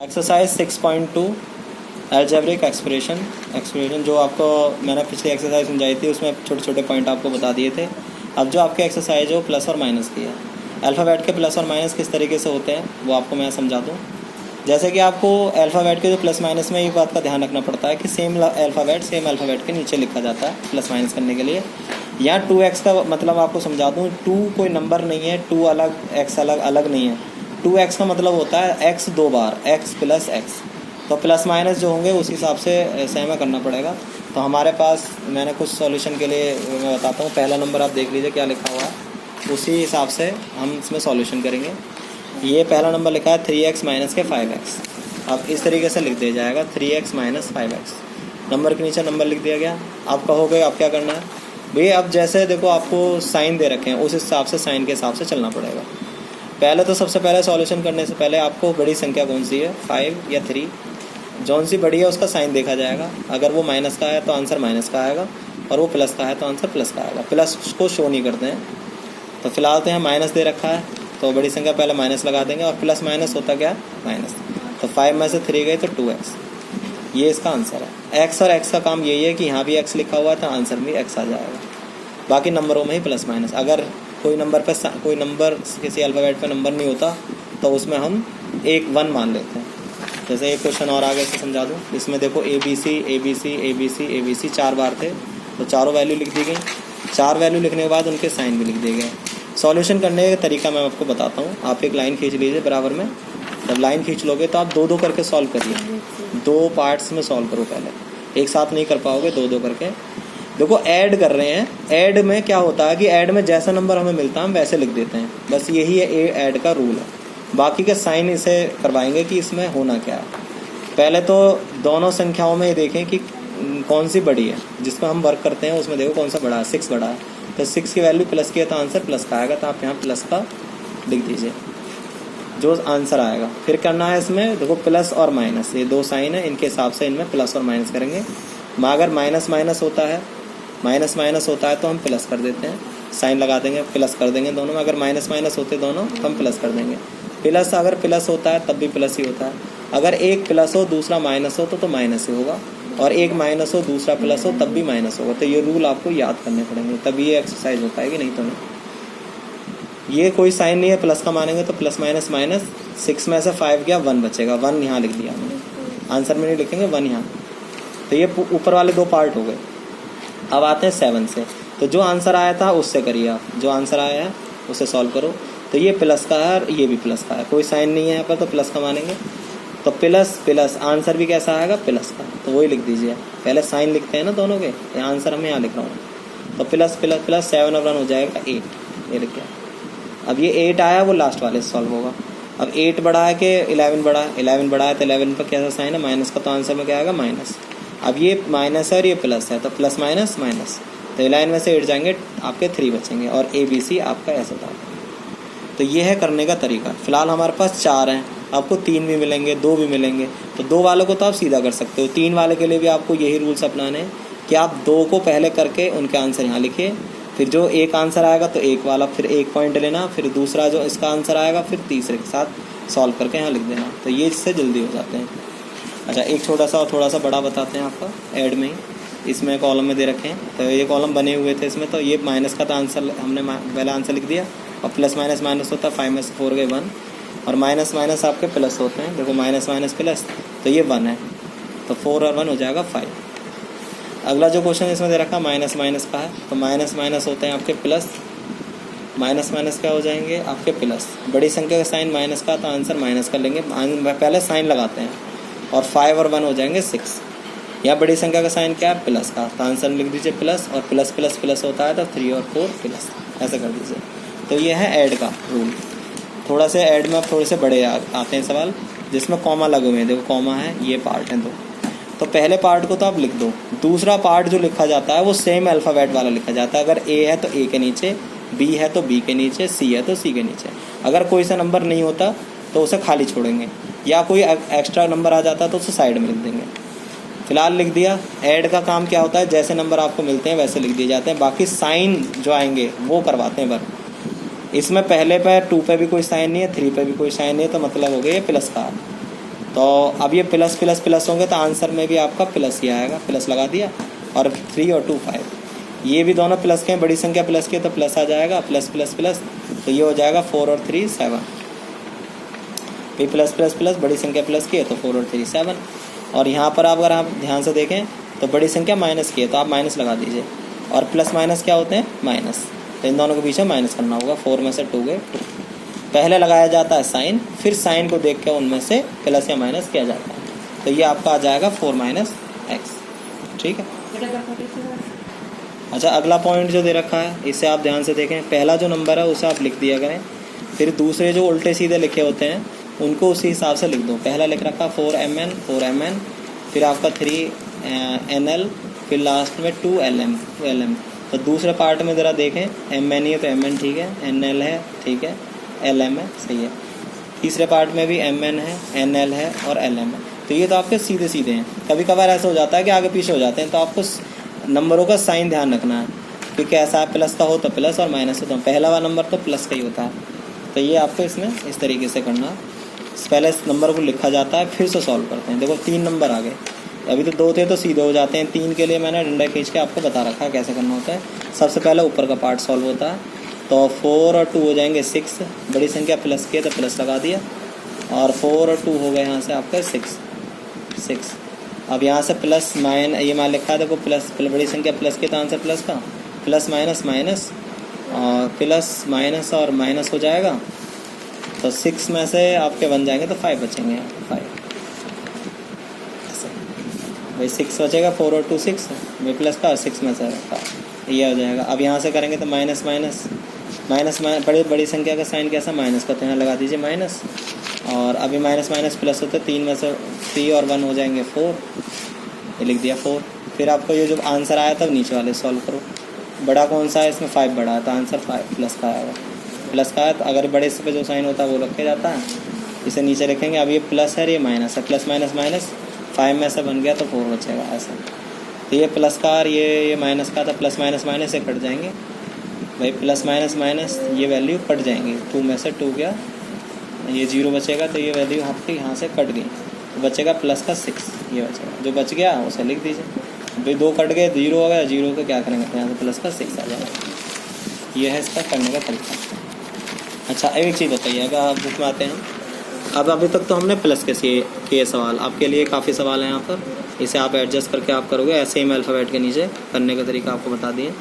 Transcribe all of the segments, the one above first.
Exercise 6.2 algebraic expression जो आपको मैंने पिछली एक्सरसाइज समझाई थी, उसमें छोटे छोटे पॉइंट आपको बता दिए थे। अब जो आपके एक्सरसाइज है वो प्लस और माइनस की है। अल्फ़ाबेट के प्लस और माइनस किस तरीके से होते हैं वो आपको मैं समझा दूँ। जैसे कि आपको अल्फ़ाबेट के जो प्लस माइनस में एक बात का ध्यान रखना पड़ता है कि सेम अल्फ़ाबेट के नीचे लिखा जाता है प्लस माइनस करने के लिए। यहाँ 2x का मतलब आपको समझा दूँ, 2 कोई नंबर नहीं है, 2 अलग, x अलग अलग नहीं है। 2x का मतलब होता है x 2 बार, x प्लस x। तो प्लस माइनस जो होंगे उस हिसाब से सहमा करना पड़ेगा। तो हमारे पास मैंने कुछ सॉल्यूशन के लिए मैं बताता हूँ। पहला नंबर आप देख लीजिए क्या लिखा हुआ है, उसी हिसाब से हम इसमें सॉल्यूशन करेंगे। ये पहला नंबर लिखा है 3x माइनस के 5x। अब इस तरीके से लिख दिया जाएगा 3x माइनस 5x। नंबर के नीचे नंबर लिख दिया गया। आप कहोगे अब क्या करना है भैया? अब जैसे देखो आपको साइन दे रखे हैं, उस हिसाब से साइन के हिसाब से चलना पड़ेगा। पहले तो सबसे पहले सॉल्यूशन करने से पहले आपको बड़ी संख्या कौन सी है, 5 या 3, जौन सी बड़ी है उसका साइन देखा जाएगा। अगर वो माइनस का है तो आंसर माइनस का आएगा, और वो प्लस का है तो आंसर प्लस का आएगा। प्लस को शो नहीं करते हैं। तो फिलहाल तो यहाँ माइनस दे रखा है तो बड़ी संख्या पहले माइनस लगा देंगे, और प्लस माइनस होता क्या है, माइनस। तो 5 में से 3 गए तो 2x, ये इसका आंसर है। x और x का काम यही है कि यहाँ भी x लिखा हुआ है तो आंसर भी x आ जाएगा। बाकी नंबरों में ही प्लस माइनस। अगर कोई नंबर किसी अल्फ़ाबेट पे नंबर नहीं होता तो उसमें हम 1 मान लेते हैं। जैसे एक क्वेश्चन और आगे से समझा दूँ। इसमें देखो ABC 4 बार थे तो चारों वैल्यू लिख दी गई। 4 वैल्यू लिखने के बाद उनके साइन भी लिख दिए गए। सॉल्यूशन करने का तरीका मैं आपको बताता हूँ। आप एक लाइन खींच लीजिए बराबर में। जब लाइन खींच लोगे तो आप 2-2 करके सॉल्व करिए। 2 पार्ट्स में सॉल्व करो, पहले एक साथ नहीं कर पाओगे, 2-2 करके। देखो ऐड कर रहे हैं। ऐड में क्या होता है कि ऐड में जैसा नंबर हमें मिलता है हम वैसे लिख देते हैं, बस यही है ऐड का रूल है। बाकी के साइन इसे करवाएंगे कि इसमें होना क्या है। पहले तो दोनों संख्याओं में देखें कि कौन सी बड़ी है। जिसमें हम वर्क करते हैं उसमें देखो कौन सा बड़ा है, 6 बड़ा है। तो 6 की वैल्यू प्लस की है तो आंसर प्लस का आएगा, तो आप यहाँ प्लस का लिख दीजिए जो आंसर आएगा। फिर करना है इसमें देखो प्लस और माइनस, ये 2 साइन है, इनके हिसाब से इनमें प्लस और माइनस करेंगे। अगर माइनस माइनस होता है तो हम प्लस कर देते हैं, साइन लगा देंगे, प्लस कर देंगे दोनों में। अगर माइनस होते दोनों तो हम प्लस कर देंगे। प्लस अगर प्लस होता है तब भी प्लस ही होता है। अगर एक प्लस हो दूसरा माइनस हो तो माइनस ही होगा, और एक माइनस हो दूसरा प्लस हो तब भी माइनस होगा। तो ये रूल आपको याद करने पड़ेंगे, तब ये एक्सरसाइज हो पाएगी, नहीं तो नहीं। ये कोई साइन नहीं है, प्लस का मानेंगे तो प्लस माइनस माइनस। 6 में से 5 गया, 1 बचेगा। 1 यहाँ लिख दिया हमने, आंसर में नहीं लिखेंगे, 1 यहाँ। तो ये ऊपर वाले 2 पार्ट हो गए। अब आते हैं 7 से। तो जो आंसर आया था उससे करिए आप, जो आंसर आया है उससे सॉल्व करो। तो ये प्लस का है और ये भी प्लस का है, कोई साइन नहीं है यहाँ पर तो प्लस का मानेंगे। तो प्लस प्लस आंसर भी कैसा आएगा, प्लस का। तो वही लिख दीजिए, पहले साइन लिखते हैं ना दोनों के। आंसर हम यहाँ लिख रहा हूँ। तो प्लस प्लस प्लस 7 और 1 हो जाएगा 8, ये लिख दिया। अब ये 8 आया वो लास्ट वाले से सॉल्व होगा। अब 8 बड़ा है कि 11 बड़ा है, 11 बड़ा है तो 11 पर कैसा साइन है, माइनस का। तो आंसर में क्या आएगा, माइनस। अब ये माइनस है और ये प्लस है तो प्लस माइनस माइनस। तो 11 में से 8 जाएंगे, आपके 3 बचेंगे, और ABC आपका ऐसा था। तो ये है करने का तरीका। फिलहाल हमारे पास 4 हैं, आपको 3 भी मिलेंगे, 2 भी मिलेंगे। तो 2 वालों को तो आप सीधा कर सकते हो। 3 वाले के लिए भी आपको यही रूल्स अपनाने हैं कि आप 2 को पहले करके उनके आंसर यहाँ लिखिए। फिर जो एक आंसर आएगा तो एक वाला फिर 1 पॉइंट लेना, फिर दूसरा जो इसका आंसर आएगा फिर तीसरे के साथ सॉल्व करके यहाँ लिख देना। तो ये इससे जल्दी हो जाते हैं। अच्छा, एक छोटा सा और थोड़ा सा बड़ा बताते हैं आपका ऐड में ही। इसमें कॉलम में दे रखे हैं, तो ये कॉलम बने हुए थे इसमें। तो ये माइनस का तो आंसर हमने पहला आंसर लिख दिया, और प्लस माइनस माइनस होता है। 5 में से 4 गए 1, और माइनस माइनस आपके प्लस होते हैं। देखो माइनस माइनस प्लस, तो ये 1 है, तो 4 और 1 हो जाएगा 5। अगला जो क्वेश्चन इसमें दे रखा माइनस माइनस का है, तो माइनस माइनस होते हैं आपके प्लस, माइनस माइनस क्या हो जाएंगे आपके प्लस। बड़ी संख्या का साइन माइनस का तो आंसर माइनस कर लेंगे, पहले साइन लगाते हैं। और 5 और 1 हो जाएंगे 6। या बड़ी संख्या का साइन क्या है, प्लस का, तो आंसर लिख दीजिए प्लस, और प्लस प्लस प्लस होता है तो 3 और 4 प्लस, ऐसा कर दीजिए। तो ये है ऐड का रूल। थोड़ा से ऐड में अब थोड़े से बड़े आते हैं सवाल, जिसमें कॉमा लगे हुए हैं। देखो कॉमा है, ये पार्ट है 2। तो पहले पार्ट को तो आप लिख दो। दूसरा पार्ट जो लिखा जाता है वो सेम अल्फ़ाबेट वाला लिखा जाता है। अगर A है तो A के नीचे, B है तो B के नीचे, C है तो C के नीचे। अगर कोई सा नंबर नहीं होता तो उसे खाली छोड़ेंगे, या कोई एक्स्ट्रा नंबर आ जाता है तो उसे साइड में लिख देंगे। फिलहाल लिख दिया। ऐड का काम क्या होता है, जैसे नंबर आपको मिलते हैं वैसे लिख दिए जाते हैं। बाकी साइन जो आएंगे वो करवाते हैं वर्क। इसमें पहले पे 2 पे भी कोई साइन नहीं है, 3 पे भी कोई साइन नहीं है, तो मतलब हो गया ये प्लस का। तो अब ये प्लस प्लस प्लस होंगे तो आंसर में भी आपका प्लस ही आएगा, प्लस लगा दिया। और 3 और 2 5, ये भी दोनों प्लस के हैं, बड़ी संख्या प्लस की है तो प्लस आ जाएगा, प्लस प्लस प्लस, तो ये हो जाएगा 4 और 3 7। ये प्लस प्लस प्लस बड़ी संख्या प्लस की है तो 4 और 3 7। और यहाँ पर अगर आप ध्यान से देखें तो बड़ी संख्या माइनस की है तो आप माइनस लगा दीजिए, और प्लस माइनस क्या होते हैं, माइनस, तो इन दोनों के बीच में माइनस करना होगा। 4 में से 2 गए 2, पहले लगाया जाता है साइन, फिर साइन को देख के उनमें से प्लस या माइनस किया जाता है, तो ये आपका आ जाएगा 4 माइनस एक्स। ठीक है। अच्छा, अगला पॉइंट जो दे रखा है इसे आप ध्यान से देखें। पहला जो नंबर है उसे आप लिख दिया करें, फिर दूसरे जो उल्टे सीधे लिखे होते हैं उनको उसी हिसाब से लिख दो। पहला लिख रखा 4mn, फिर आपका 3nl, फिर लास्ट में 2lm। तो दूसरे पार्ट में ज़रा देखें, mn ही है तो mn ठीक है, nl है ठीक है, lm है सही है। तीसरे पार्ट में भी mn है, nl है और lm है। तो ये तो आपके सीधे सीधे हैं। कभी कभार ऐसा हो जाता है कि आगे पीछे हो जाते हैं, तो आपको नंबरों का साइन ध्यान रखना है, क्योंकि ऐसा प्लस का हो तो प्लस और माइनस हो तो पहला वाला नंबर तो प्लस का ही होता है। तो ये आपको इसमें इस तरीके से करना, पहले इस नंबर को लिखा जाता है फिर से सॉल्व करते हैं। देखो 3 नंबर आ गए, अभी तो 2 थे तो सीधे हो जाते हैं, 3 के लिए मैंने डंडा खींच के आपको बता रखा है कैसे करना होता है। सबसे पहले ऊपर का पार्ट सॉल्व होता है, तो 4 और 2 हो जाएंगे 6, बड़ी संख्या प्लस की है तो प्लस लगा दिया, और 4 और 2 हो गए यहाँ से आपका 6। अब यहाँ से प्लस ये मान लिखा है, देखो प्लस बड़ी संख्या प्लस की तो आंसर प्लस का, प्लस माइनस माइनस, और प्लस माइनस और माइनस हो जाएगा, तो 6 में से आपके बन जाएंगे तो 5 बचेंगे, 5 भाई 6 बचेगा, 4 और 2 6, भाई प्लस का और 6 में से ये हो जाएगा। अब यहाँ से करेंगे तो माइनस माइनस माइनस, बड़ी संख्या का साइन कैसा, माइनस का, तो यहाँ लगा दीजिए माइनस, और अभी माइनस माइनस प्लस होते 3 में से 3 और 1 हो जाएंगे 4, ये लिख दिया 4। फिर आपको ये जो आंसर आया था नीचे वाले सॉल्व करो, बड़ा कौन सा है इसमें, 5 बड़ा है तो आंसर 5 प्लस का आएगा, प्लस का है तो अगर बड़े से पे जो साइन होता है वो रखे जाता है, इसे नीचे रखेंगे। अब ये प्लस है, ये माइनस है, प्लस माइनस माइनस, 5 में से बन गया तो 4 बचेगा ऐसा। तो ये प्लस का और ये माइनस का था, प्लस माइनस माइनस से कट जाएंगे भाई, प्लस माइनस माइनस ये वैल्यू कट जाएंगे, 2 में से 2 गया, ये 0 बचेगा, तो ये वैल्यू आपकी यहाँ से कट गई, तो बचेगा प्लस का 6, ये बचेगा, जो बच गया उसे लिख दीजिए। भाई 2 कट गए, 0 हो गया, 0 को क्या करेंगे, यहाँ से प्लस का 6 आ जाएगा। ये है इसका करने का तरीका। अच्छा, एक चीज़ बताइए, अगर आप बुक में आते हैं, अब अभी तक तो हमने प्लस के किए सवाल, आपके लिए काफ़ी सवाल हैं यहाँ पर, इसे आप एडजस्ट करके आप करोगे, ऐसे ही अल्फ़ाबेट के नीचे करने का तरीका आपको बता दिए।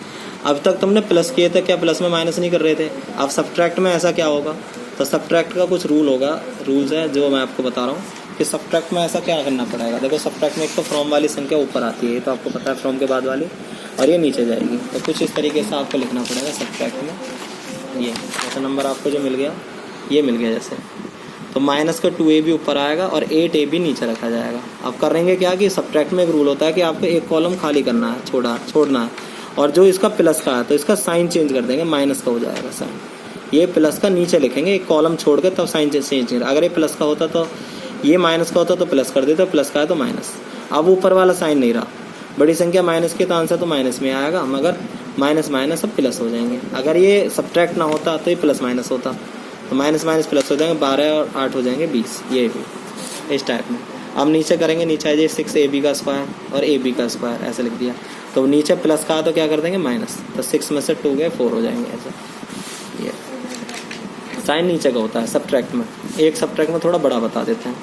अब तक तुमने प्लस किए थे, क्या प्लस में माइनस नहीं कर रहे थे। अब सब्ट्रैक्ट में ऐसा क्या होगा, तो सब्ट्रैक्ट का कुछ रूल्स है जो मैं आपको बता रहा हूँ कि सब्ट्रैक्ट में ऐसा क्या करना पड़ेगा। देखो सब्ट्रैक्ट में एक तो फ्रॉम वाली संख्या ऊपर आती है, ये तो आपको पता है, फ्रॉम के बाद वाली, और ये नीचे जाएगी, तो कुछ इस तरीके से आपको लिखना पड़ेगा सब्ट्रैक्ट में। ये जैसे नंबर आपको जो मिल गया, ये मिल गया जैसे, तो माइनस का 2a भी ऊपर आएगा और 8a भी नीचे रखा जाएगा। अब करेंगे क्या कि सब्ट्रैक्ट में एक रूल होता है कि आपको एक कॉलम खाली करना है, छोड़ना है, और जो इसका प्लस का है तो इसका साइन चेंज कर देंगे, माइनस का हो जाएगा साइन, ये प्लस का नीचे लिखेंगे एक कॉलम छोड़ के, तब साइन चेंज कर। अगर ये प्लस का होता तो ये माइनस का होता तो प्लस कर देते, प्लस का है तो माइनस। अब ऊपर वाला साइन नहीं रहा, बड़ी संख्या माइनस की तो आंसर तो माइनस में आएगा, मगर माइनस माइनस सब प्लस हो जाएंगे। अगर ये सब्ट्रैक्ट ना होता तो ये प्लस माइनस होता, तो माइनस माइनस प्लस हो जाएंगे, 12 और 8 हो जाएंगे 20, ये भी इस टाइप में। अब नीचे करेंगे, नीचे आइए 6ab का स्क्वायर और ab का स्क्वायर ऐसे लिख दिया, तो नीचे प्लस का तो क्या कर देंगे माइनस, तो 6 में से 2 गए 4 हो जाएंगे ऐसे। ये साइन नीचे का होता है सब्ट्रैक्ट में। एक सब्ट्रैक्ट में थोड़ा बड़ा बता देते हैं,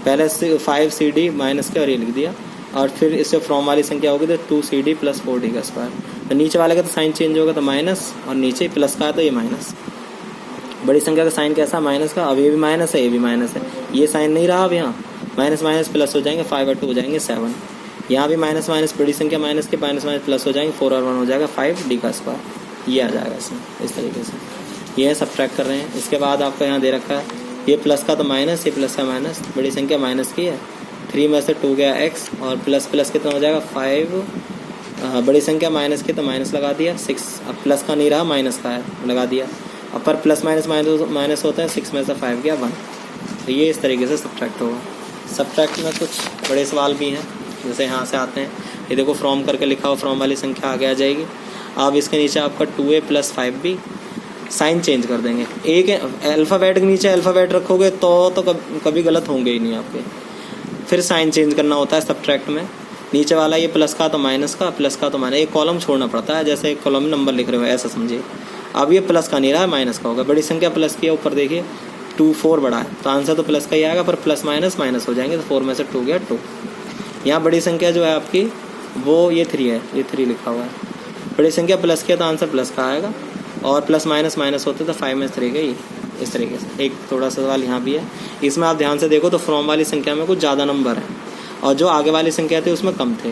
पहले 5cd माइनस के और ये लिख दिया, और फिर इससे फ्रॉम वाली संख्या होगी तो 2cd प्लस 4d का स्क्वायर, तो नीचे वाले का तो साइन चेंज होगा तो माइनस, और नीचे प्लस का है तो ये माइनस। बड़ी संख्या का साइन कैसा, माइनस का, अब ये भी माइनस है, ये भी माइनस है, ये साइन नहीं रहा, अब यहाँ माइनस माइनस प्लस हो जाएंगे, 5 और 2 हो जाएंगे 7, यहाँ भी माइनस माइनस बड़ी संख्या माइनस के माइनस माइनस प्लस हो जाएंगे, 4 और 1 हो जाएगा 5d का स्क्वायर, ये आ जाएगा इसमें इस तरीके से। ये है सब्ट्रैक्ट कर रहे हैं। इसके बाद आपको यहाँ दे रखा है, ये प्लस का तो माइनस, ये प्लस का माइनस, बड़ी संख्या माइनस की है, 3 में से 2 गया x, और प्लस प्लस कितना हो जाएगा 5, बड़ी संख्या माइनस की तो माइनस लगा दिया 6, अब प्लस का नहीं रहा माइनस का है लगा दिया, अब पर प्लस माइनस माइनस होता है, 6 में से 5 गया 1, तो ये इस तरीके से सब्ट्रैक्ट होगा। सब्ट्रैक्ट में कुछ बड़े सवाल भी हैं, जैसे यहाँ से आते हैं, ये देखो फ्रॉम करके लिखा हो, फ्रॉम वाली संख्या आगे आ जाएगी। अब इसके नीचे आपका 2a plus 5b, sign change कर देंगे। एक अल्फ़ाबेट के नीचे अल्फ़ाबेट रखोगे तो कभी गलत होंगे ही नहीं आपके। फिर साइन चेंज करना होता है सब्ट्रैक्ट में। नीचे वाला ये प्लस का तो माइनस का, प्लस का तो माइनस, एक कॉलम छोड़ना पड़ता है। जैसे एक कॉलम में नंबर लिख रहे हो ऐसा समझिए। अब ये प्लस का नहीं रहा है, माइनस का होगा। बड़ी संख्या प्लस की है, ऊपर देखिए 2 4 बड़ा है तो आंसर तो प्लस का ही आएगा, पर प्लस माइनस माइनस हो जाएंगे तो 4 में से 2 गया 2। यहाँ बड़ी संख्या जो है आपकी वो ये 3 है, ये 3 लिखा हुआ है। बड़ी संख्या प्लस की है तो आंसर प्लस का आएगा, और प्लस माइनस माइनस होते तो 5 में से 3 गई। इस तरीके से एक थोड़ा सा सवाल यहाँ भी है। इसमें आप ध्यान से देखो तो फ्रॉम वाली संख्या में कुछ ज़्यादा नंबर है और जो आगे वाली संख्या थी उसमें कम थे।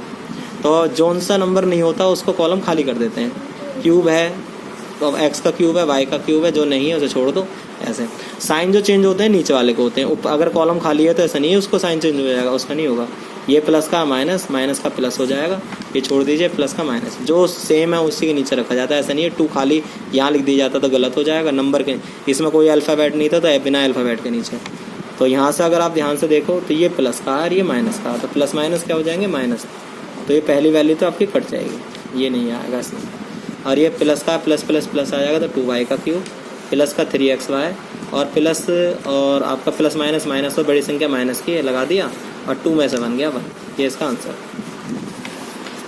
तो जौन सा नंबर नहीं होता उसको कॉलम खाली कर देते हैं। क्यूब है तो एक्स का क्यूब है, वाई का क्यूब है, जो नहीं है उसे छोड़ दो। ऐसे साइन जो चेंज होते हैं नीचे वाले को होते हैं। अगर कॉलम खाली है तो ऐसा नहीं है उसको साइन चेंज हो जाएगा, उसका नहीं होगा। ये प्लस का माइनस, माइनस का प्लस हो जाएगा, ये छोड़ दीजिए, प्लस का माइनस। जो सेम है उसी के नीचे रखा जाता है। ऐसा नहीं है 2 खाली यहाँ लिख दिया जाता तो गलत हो जाएगा। नंबर के इसमें कोई अल्फ़ाबेट नहीं था तो बिना अल्फ़ाबेट के नीचे। तो यहाँ से अगर आप ध्यान से देखो तो ये प्लस का और ये माइनस का, तो प्लस माइनस क्या हो जाएंगे, माइनस। तो ये पहली वैल्यू तो आपकी कट जाएगी, ये नहीं आएगा इसमें। और ये प्लस का प्लस प्लस प्लस आ जाएगा तो 2y का क्यूब, प्लस का 3xy, और प्लस और आपका प्लस माइनस माइनस तो बड़ी संख्या माइनस की लगा दिया और 2 में से बन गया 1। ये इसका आंसर।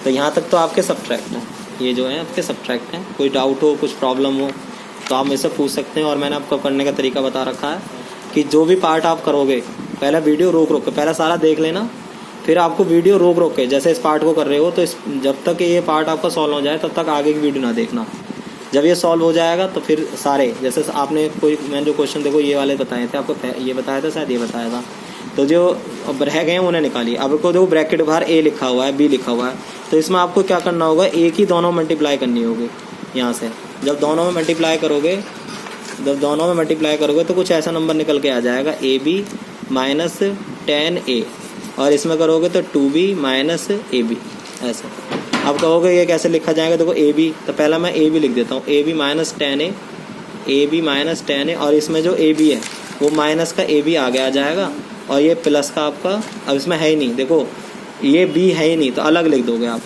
तो यहाँ तक तो आपके सब्ट्रैक्ट हैं, ये जो है आपके सब्ट्रैक्ट हैं। कोई डाउट हो, कुछ प्रॉब्लम हो तो आप मुझसे पूछ सकते हैं। और मैंने आपको करने का तरीका बता रखा है कि जो भी पार्ट आप करोगे पहले वीडियो रोक के पहले सारा देख लेना, फिर आपको वीडियो रोक के जैसे इस पार्ट को कर रहे हो तो जब तक ये पार्ट आपका सॉल्व हो जाए तब तक आगे की वीडियो ना देखना। जब ये सॉल्व हो जाएगा तो फिर सारे जैसे आपने मैंने जो क्वेश्चन देखो ये वाले बताए थे आपको, ये बताया था शायद, ये बताया था, तो जो रह गए हैं उन्हें निकालिए। अब को देखो ब्रैकेट के बाहर ए लिखा हुआ है, बी लिखा हुआ है, तो इसमें आपको क्या करना होगा, एक ही दोनों मल्टीप्लाई करनी होगी यहाँ से। जब दोनों में मल्टीप्लाई करोगे तो कुछ ऐसा नंबर निकल के आ जाएगा AB माइनस 10A, और इसमें करोगे तो 2B माइनस AB ऐसा। अब कहोगे ये कैसे लिखा जाएगा, देखो AB, तो पहला मैं AB लिख देता हूँ, AB minus 10A, AB minus 10A, और इसमें जो AB है वो माइनस का AB आगे आ जाएगा, और ये प्लस का आपका, अब इसमें है ही नहीं, देखो ये B है ही नहीं तो अलग लिख दोगे आप,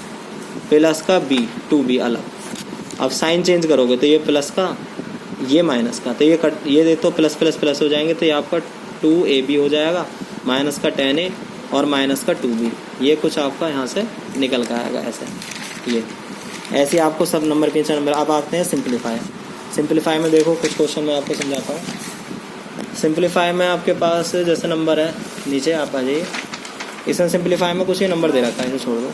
प्लस का B 2B अलग। अब साइन चेंज करोगे तो ये प्लस का, ये माइनस का, तो ये तो प्लस प्लस प्लस हो जाएंगे, तो ये आपका 2AB हो जाएगा, माइनस का 10A और माइनस का 2B। ये कुछ आपका यहाँ से निकल कर आएगा ऐसे। ये ऐसे आपको सब नंबर के नंबर। अब आते हैं सिंप्लीफाई में देखो कुछ क्वेश्चन मैं आपको समझाता हूँ। सिंप्लीफाई में आपके पास जैसे नंबर है, नीचे आप आ जाइए, इसमें सिंप्लीफाई में कुछ ये नंबर दे रखा है, इसे छोड़ दो,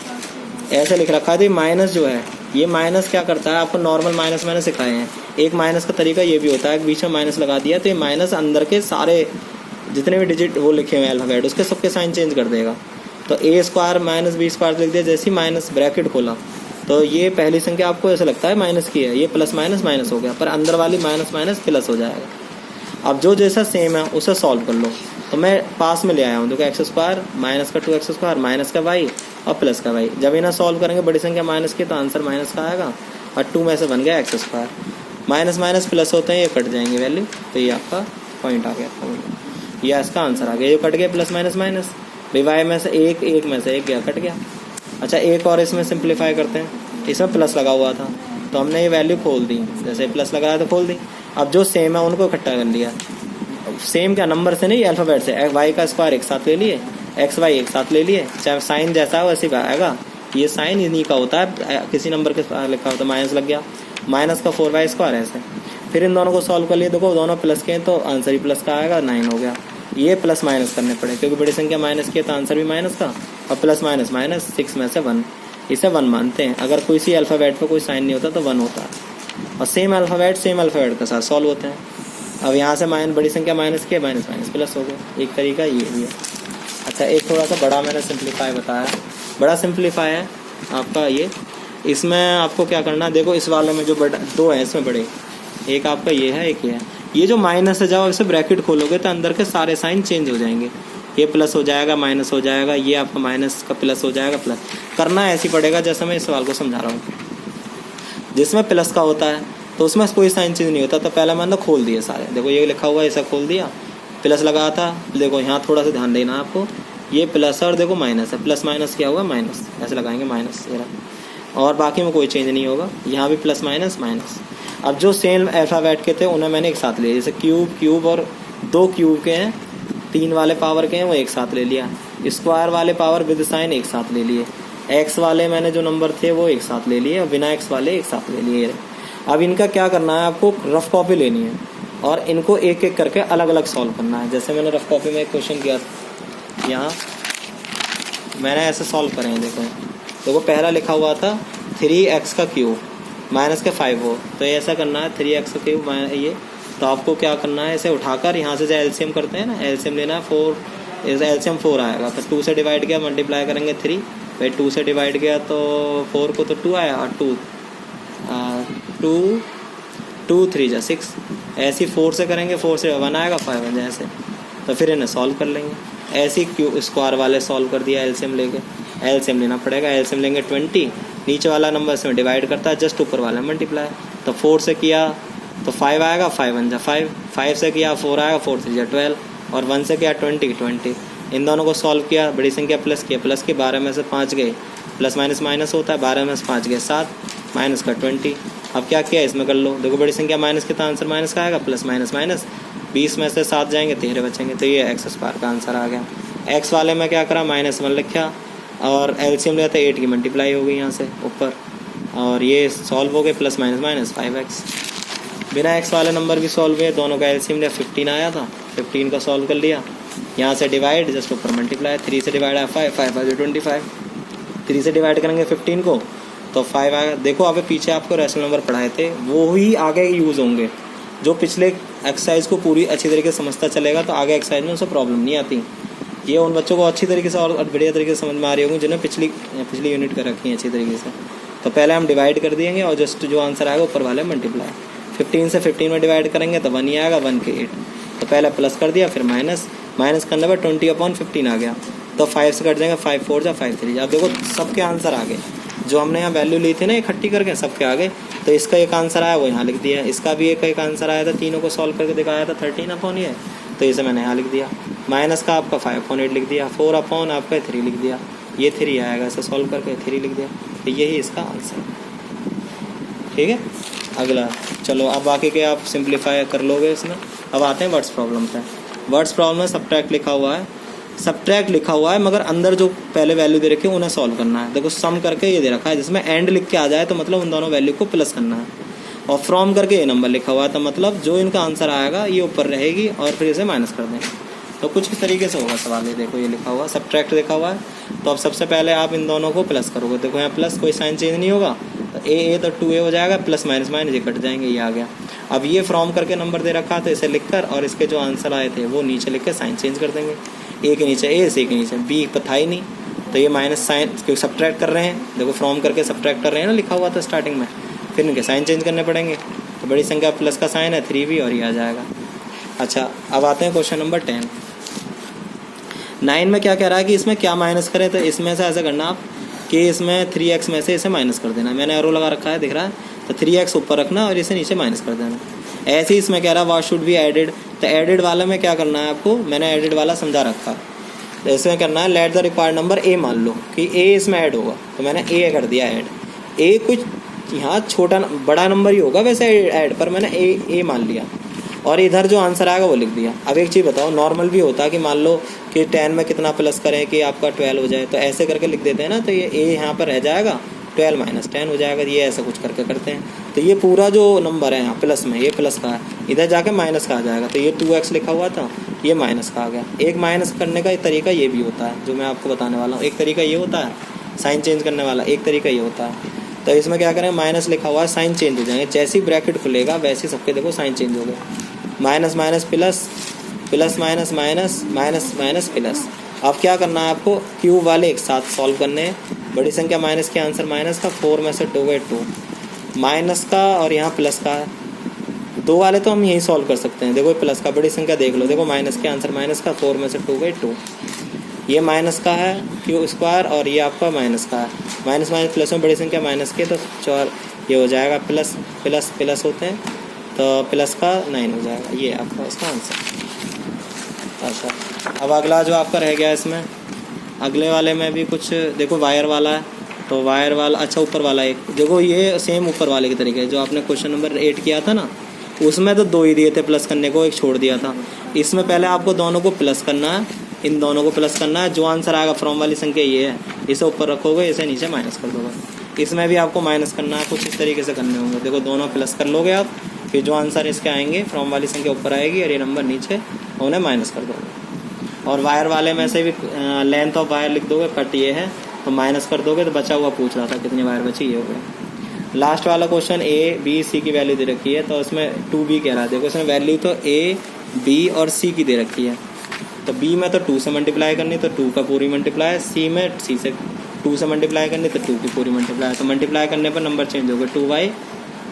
ऐसे लिख रखा है। तो माइनस जो है, ये माइनस क्या करता है, आपको नॉर्मल माइनस मैंने सिखाए हैं। एक माइनस का तरीका ये भी होता है, बीच में माइनस लगा दिया तो ये माइनस अंदर के सारे जितने भी डिजिट वो लिखे हुए हैं अल्फ़ाबेट, उसके सबके साइन चेंज कर देगा। तो A² माइनस B² लिख दिया, जैसे ही माइनस ब्रैकेट खोला तो ये पहली संख्या आपको ऐसा लगता है माइनस की है, ये प्लस माइनस माइनस हो गया, पर अंदर वाली माइनस माइनस प्लस हो जाएगा। अब जो जैसा सेम है उसे सॉल्व कर लो। तो मैं पास में ले आया हूँ, देखो x² माइनस का 2x² माइनस का y और प्लस का y। जब इन्हें सॉल्व करेंगे बड़ी संख्या माइनस की तो आंसर माइनस का आएगा, और 2 में से बन गया x²। माइनस माइनस प्लस होते हैं, ये कट जाएंगे वैल्यू, तो ये आपका पॉइंट आ गया, ये इसका आंसर आ गया। ये कट गया प्लस माइनस माइनस, भाई y में से एक में से एक गया, कट गया। अच्छा एक और इसमें सिंप्लीफाई करते हैं, इसमें प्लस लगा हुआ था तो हमने ये वैल्यू खोल दी, जैसे प्लस लगा रहा तो खोल दी। अब जो सेम है उनको इकट्ठा कर लिया, सेम क्या नंबर से नहीं अल्फ़ाबेट से, y का स्क्वायर एक साथ ले लिए, xy एक साथ ले लिए, चाहे साइन जैसा है वैसे आएगा। ये साइन इन्हीं का होता है, किसी नंबर के लिखा होता है, माइनस लग गया, माइनस का 4y² ऐसे। फिर इन दोनों को सॉल्व कर लिए, देखो दोनों प्लस के हैं तो आंसर ही प्लस का आएगा, 9 हो गया। ये प्लस माइनस करने पड़े क्योंकि बड़ी संख्या माइनस की है तो आंसर भी माइनस का, और प्लस माइनस माइनस 6 में से 1, इसे 1 मानते हैं। अगर कोई सी अल्फ़ाबेट पर कोई साइन नहीं होता तो 1 होता है, और सेम अल्फ़ाबेट के साथ सॉल्व होते हैं। अब यहाँ से बड़ी संख्या माइनस की है, माइनस माइनस प्लस हो गया, एक तरीका ये भी है। अच्छा एक थोड़ा सा बड़ा मैंने सिंप्लीफाई बताया, बड़ा सिंप्लीफाई है आपका ये। इसमें आपको क्या करना है, देखो इस वाले में जो बड़ा 2 है इसमें बड़े, एक आपका ये है, एक ये है। ये जो माइनस है जब इसे ब्रैकेट खोलोगे तो अंदर के सारे साइन चेंज हो जाएंगे, ये प्लस हो जाएगा, माइनस हो जाएगा, ये आपका माइनस का प्लस हो जाएगा, प्लस करना ऐसे पड़ेगा जैसे मैं इस सवाल को समझा रहा हूँ। जिसमें प्लस का होता है तो उसमें कोई साइन चेंज नहीं होता, तो पहले मैंने खोल दिए सारे, देखो ये लिखा हुआ है इसे खोल दिया, प्लस लगा था, देखो यहाँ थोड़ा सा ध्यान देना आपको, ये प्लस और देखो माइनस है, प्लस माइनस क्या हुआ माइनस, ऐसे लगाएंगे माइनस, और बाकी में कोई चेंज नहीं होगा, यहाँ भी प्लस माइनस माइनस। अब जो सेम अल्फ़ाबेट के थे उन्हें मैंने एक साथ ले लिया, जैसे क्यूब, क्यूब और 2 क्यूब के हैं, 3 वाले पावर के हैं वो एक साथ ले लिया। स्क्वायर वाले पावर विद साइन एक साथ ले लिए। एक्स वाले मैंने जो नंबर थे वो एक साथ ले लिए और बिना एक्स वाले एक साथ ले लिए। अब इनका क्या करना है, आपको रफ कॉपी लेनी है और इनको एक एक करके अलग अलग सॉल्व करना है। जैसे मैंने रफ कॉपी में एक क्वेश्चन किया, यहाँ मैंने ऐसे सॉल्व करे हैं। देखो पहला लिखा हुआ था 3x का क्यूब माइनस के 5 हो, तो ये ऐसा करना है 3x का क्यूब ये, तो आपको क्या करना है, इसे उठाकर यहाँ से जो एलसीएम करते हैं ना, एलसीएम लेना है 4, एलसीएम 4 आएगा तो 2 से डिवाइड किया, मल्टीप्लाई करेंगे 3, भाई 2 से डिवाइड किया तो 4 को तो 2 आया और 2 3 जा 6, ऐसे 4 से करेंगे 4 से 1 आएगा 5 बन जाए ऐसे, तो फिर इन्हें सॉल्व कर लेंगे। ऐसे क्यू स्क्वायर वाले सॉल्व कर दिया एलसीएम लेके, एलसीएम लेना पड़ेगा, एलसीएम लेंगे 20, नीचे वाला नंबर इसमें डिवाइड करता है, जस्ट ऊपर वाला मल्टीप्लाई, तो 4 से किया तो 5 आएगा, 5 बन जा 5, 5 से किया 4 आएगा, 4 3 जा 12 और 1 से किया 20, इन दोनों को सॉल्व किया, बड़ी संख्या प्लस किया, प्लस के 12 में से 5 गए, प्लस माइनस माइनस होता है, 12 में से 5 गए 7, माइनस का 20। अब क्या किया इसमें कर लो, देखो बड़ी संख्या माइनस कितना आंसर माइनस का आएगा, प्लस माइनस माइनस, 20 में से 7 जाएंगे 13 बचेंगे, तो ये एक्स स्क्वायर का आंसर आ गया। एक्स वाले में क्या करा, -1 लिखा और एलसीएम लिया था 8 की मल्टीप्लाई हो गई यहाँ से ऊपर, और ये सॉल्व हो गए, प्लस माइनस माइनस 5x। बिना एक्स वाले नंबर भी सॉल्व हुए, दोनों का एलसीएम लिया 15 आया था, 15 का सॉल्व कर लिया, यहाँ से डिवाइड जस्ट ऊपर मल्टीप्लाई, 3 से डिवाइड आया 5, 5 5 25, 3 से डिवाइड करेंगे 15 को तो 5 आएगा। देखो अभी पीछे आपको रैशनल नंबर पढ़ाए थे वो ही आगे यूज़ होंगे, जो पिछले एक्सरसाइज को पूरी अच्छी तरीके से समझता चलेगा तो आगे एक्सरसाइज में उसे प्रॉब्लम नहीं आती। ये उन बच्चों को अच्छी तरीके से और बढ़िया तरीके से समझ में आ रही होंगी जिन्हें पिछली यूनिट कर रखी है अच्छी तरीके से। तो पहले हम डिवाइड कर देंगे और जस्ट जो आंसर आएगा ऊपर वाले मल्टीप्लाई, 15 से 15 में डिवाइड करेंगे तो 1 ही आएगा, 1 के 8, तो पहले प्लस कर दिया फिर माइनस, माइनस करने पर 20/15 आ गया, तो 5 से कट जाएंगे, 5 4 जा 5 3 जा। अब देखो सबके आंसर आ गए, जो हमने यहाँ वैल्यू ली थी ना इकट्ठी करके सबके आ गए, तो इसका एक आंसर आया वो यहाँ लिख दिया, इसका भी एक आंसर आया था, तीनों को सॉल्व करके दिखाया था 13/8, तो इसे मैंने यहाँ लिख दिया। माइनस का आपका 5/8 लिख दिया, 4/ आपका 3 लिख दिया, ये 3 आएगा, इसे सॉल्व करके 3 लिख दिया, तो यही इसका आंसर। ठीक है, अगला चलो अब बाकी के आप सिंप्लीफाई कर लोगे इसमें। अब आते हैं वर्ड्स प्रॉब्लम पे। वर्ड्स प्रॉब्लम में सब्ट्रैक्ट लिखा हुआ है, सब्ट्रैक्ट लिखा हुआ है मगर अंदर जो पहले वैल्यू दे रखी है उन्हें सॉल्व करना है। देखो सम करके ये दे रखा है, जिसमें एंड लिख के आ जाए तो मतलब उन दोनों वैल्यू को प्लस करना है, और फ्रॉम करके ये नंबर लिखा हुआ है, तो मतलब जो इनका आंसर आएगा ये ऊपर रहेगी और फिर इसे माइनस कर देंगे। तो कुछ इस तरीके से होगा सवाल। ये देखो ये लिखा हुआ सब्ट्रैक्ट लिखा हुआ है, तो अब सबसे पहले आप इन दोनों को प्लस करोगे, देखो यहाँ प्लस कोई साइन चेंज नहीं होगा, तो ए तो 2a हो जाएगा, प्लस माइनस माइनस ये कट जाएंगे, ये आ गया। अब ये फ्रॉम करके नंबर दे रखा तो इसे लिखकर और इसके जो आंसर आए थे वो नीचे लिख के साइन चेंज कर देंगे, ए के नीचे ए, सी के नीचे बी, था ही नहीं तो ये माइनस साइन, क्योंकि सब्ट्रैक्ट कर रहे हैं, देखो फ्रॉम करके सब्ट्रैक्ट कर रहे हैं ना, लिखा हुआ था स्टार्टिंग में, फिर इनके साइन चेंज करने पड़ेंगे, तो बड़ी संख्या प्लस का साइन है 3b और ये आ जाएगा। अच्छा अब आते हैं क्वेश्चन नंबर 10। 9 में क्या कह रहा है कि इसमें क्या माइनस करें, तो इसमें से ऐसा करना आप कि इसमें 3x में से इसे माइनस कर देना, मैंने एरो लगा रखा है दिख रहा है, तो 3x ऊपर रखना और इसे नीचे माइनस कर देना। ऐसे ही इसमें कह रहा है व्हाट शुड बी एडेड, तो एडेड वाले में क्या करना है आपको, मैंने एडेड वाला समझा रखा, तो इसमें करना है let the required number A, मान लो कि ए इसमें ऐड होगा, तो मैंने ए कर दिया ऐड, ए कुछ यहाँ छोटा बड़ा नंबर ही होगा वैसे ऐड, पर मैंने ए मान लिया और इधर जो आंसर आएगा वो लिख दिया। अब एक चीज़ बताओ, नॉर्मल भी होता है कि मान लो कि 10 में कितना प्लस करें कि आपका 12 हो जाए, तो ऐसे करके लिख देते हैं ना, तो ये ए यहाँ पर रह जाएगा, 12 माइनस 10 हो जाएगा, ये ऐसा कुछ करके करते हैं। तो ये पूरा जो नंबर है यहाँ प्लस में, ये प्लस का है, इधर जाके माइनस का आ जाएगा, तो ये 2x लिखा हुआ था, ये माइनस का आ गया। एक माइनस करने का एक तरीका ये भी होता है जो मैं आपको बताने वाला हूँ, एक तरीका ये होता है साइन चेंज करने वाला, एक तरीका ये होता है। तो इसमें क्या करें, माइनस लिखा हुआ है, साइन चेंज हो जाएंगे, जैसे ही ब्रैकेट खुलेगा वैसे ही सबके देखो साइन चेंज हो गए, minus minus plus, plus minus minus, minus minus plus. अब क्या करना है आपको, क्यूब वाले एक साथ सॉल्व करने हैं, बड़ी संख्या माइनस के आंसर माइनस का, 4 में से 2 गए 2, माइनस का और यहाँ प्लस का, 2 वाले तो हम यही सॉल्व कर सकते हैं, देखो प्लस का बड़ी संख्या देख लो, देखो माइनस के आंसर माइनस का, 4 में से 2 गए 2, ये माइनस का है क्यू स्क्वायर और ये आपका माइनस का है, माइनस माइनस प्लस में बड़ी संख्या माइनस के, तो 4 ये हो जाएगा, प्लस प्लस प्लस होते हैं तो प्लस का 9 हो जाएगा, ये आपका इसका आंसर। अच्छा अब अगला जो आपका रह गया इसमें, अगले वाले में भी कुछ देखो वायर वाला है, तो वायर वाला, अच्छा ऊपर वाला एक देखो, ये सेम ऊपर वाले के तरीके जो आपने क्वेश्चन नंबर 8 किया था ना, उसमें तो 2 ही दिए थे प्लस करने को, एक छोड़ दिया था। इसमें पहले आपको दोनों को प्लस करना है, इन दोनों को प्लस करना है। जो आंसर आएगा फ्रॉम वाली संख्या ये है, इसे ऊपर रखोगे, इसे नीचे माइनस कर दोगे। इसमें भी आपको माइनस करना है, कुछ इस तरीके से करने होंगे। देखो दोनों प्लस कर लोगे आप, फिर जो आंसर इसके आएंगे फ्रॉम वाली संख्या ऊपर आएगी और ये नंबर नीचे, उन्हें माइनस कर दोगे। और वायर वाले में से भी लेंथ ऑफ वायर लिख दोगे, कट ये है तो माइनस कर दोगे, तो बचा हुआ पूछ रहा था कितनी वायर बची, ये हो गया। लास्ट वाला क्वेश्चन ए बी सी की वैल्यू दे रखी है, तो इसमें 2b कह रहा है। देखो इसमें वैल्यू तो ए बी और सी की दे रखी है, तो बी में तो 2 से मल्टीप्लाई करनी, तो 2 का पूरी मल्टीप्लाई, सी में सी से 2 से मल्टीप्लाई करनी, तो 2 की पूरी मल्टीप्लाई। तो मल्टीप्लाई करने पर नंबर चेंज हो गए, 2y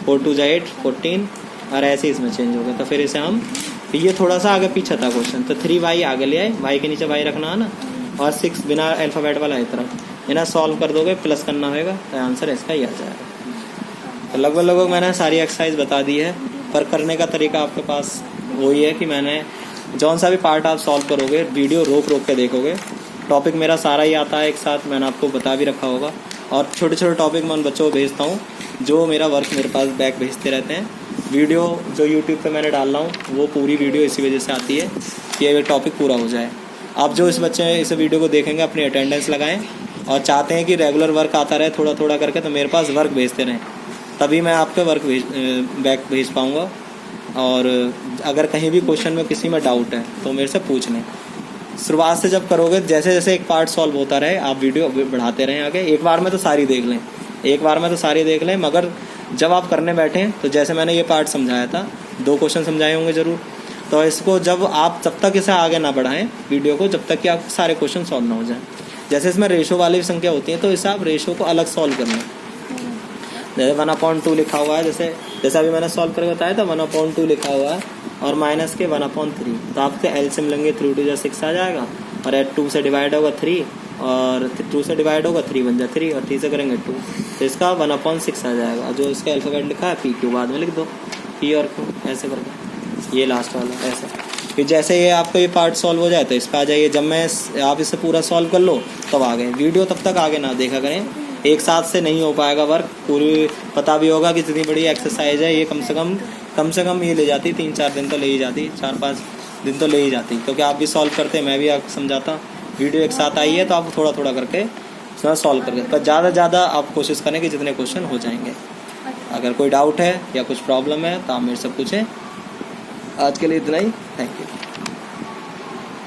4 2 8 14, और ऐसे इसमें चेंज हो गया। तो फिर इसे हम, ये थोड़ा सा आगे पीछे था क्वेश्चन, तो 3y आगे ले आए, y के नीचे y रखना है ना, और 6 बिना अल्फ़ाबेट वाला इस तरफ, इन्हें सॉल्व कर दोगे, प्लस करना होगा, तो आंसर इसका ही आ जाएगा। तो लगभग मैंने सारी एक्सरसाइज बता दी है, पर करने का तरीका आपके पास वही है कि मैंने जौन सा भी पार्ट आप सॉल्व करोगे, वीडियो रोक रोक के देखोगे। टॉपिक मेरा सारा ही आता है एक साथ, मैंने आपको बता भी रखा होगा। और छोटे छोटे टॉपिक मैं उन बच्चों को भेजता हूँ जो मेरा वर्क मेरे पास बैक भेजते रहते हैं। वीडियो जो यूट्यूब पे मैंने डाल रहा हूँ वो पूरी वीडियो इसी वजह से आती है कि ये टॉपिक पूरा हो जाए। आप जो इस बच्चे इस वीडियो को देखेंगे अपनी अटेंडेंस लगाएं और चाहते हैं कि रेगुलर वर्क आता रहे थोड़ा थोड़ा करके, तो मेरे पास वर्क भेजते रहें, तभी मैं आपके वर्क बैक भेज पाऊँगा। और अगर कहीं भी क्वेश्चन में किसी में डाउट है तो मेरे से पूछ लें। शुरुआत से जब करोगे, जैसे जैसे एक पार्ट सॉल्व होता रहे, आप वीडियो बढ़ाते रहें आगे। एक बार में तो सारी देख लें, मगर जब आप करने बैठें तो जैसे मैंने ये पार्ट समझाया था, 2 क्वेश्चन समझाए होंगे ज़रूर, तो इसको जब तब तक इसे आगे ना बढ़ाएं वीडियो को, जब तक कि आप सारे क्वेश्चन सॉल्व ना हो जाएं। जैसे इसमें रेशो वाली संख्या होती है, तो इसे आप रेशो को अलग सॉल्व कर लें। जैसे 1/2 लिखा हुआ है, जैसे अभी मैंने सॉल्व करके बताया था, 1/2 लिखा हुआ है और माइनस के 1/3, तो आपके एलसीएम लेंगे 3 2 6 आ जाएगा, और 2 से डिवाइड होगा 3, और 2 से डिवाइड होगा 3 बन जाए 3, और 3 से करेंगे 2, तो इसका 1/6 आ जाएगा। जो इसका अल्फ़ाबेट लिखा है पी क्यू बाद में लिख दो, पी और क्यू ऐसे करके, ये लास्ट वाला ऐसे। फिर जैसे ये आपका ये पार्ट सॉल्व हो जाए तो इस पर आ जाइए। जब आप इसे पूरा सॉल्व कर लो तब आ गए। वीडियो तब तक आगे ना देखा करें, एक साथ से नहीं हो पाएगा वर्क। पूरी पता भी होगा कि कितनी बड़ी एक्सरसाइज है ये, कम से कम ये ले जाती 3-4 दिन तो ले ही जाती, 4-5 दिन तो ले ही जाती, क्योंकि आप भी सॉल्व करते, मैं भी आपको समझाता। वीडियो एक साथ आई है तो आप थोड़ा थोड़ा करके सॉल्व करके, पर ज़्यादा आप कोशिश करें कि जितने क्वेश्चन हो जाएंगे। अगर कोई डाउट है या कुछ प्रॉब्लम है तो आप मेरे से पूछें। आज के लिए इतना ही, थैंक यू।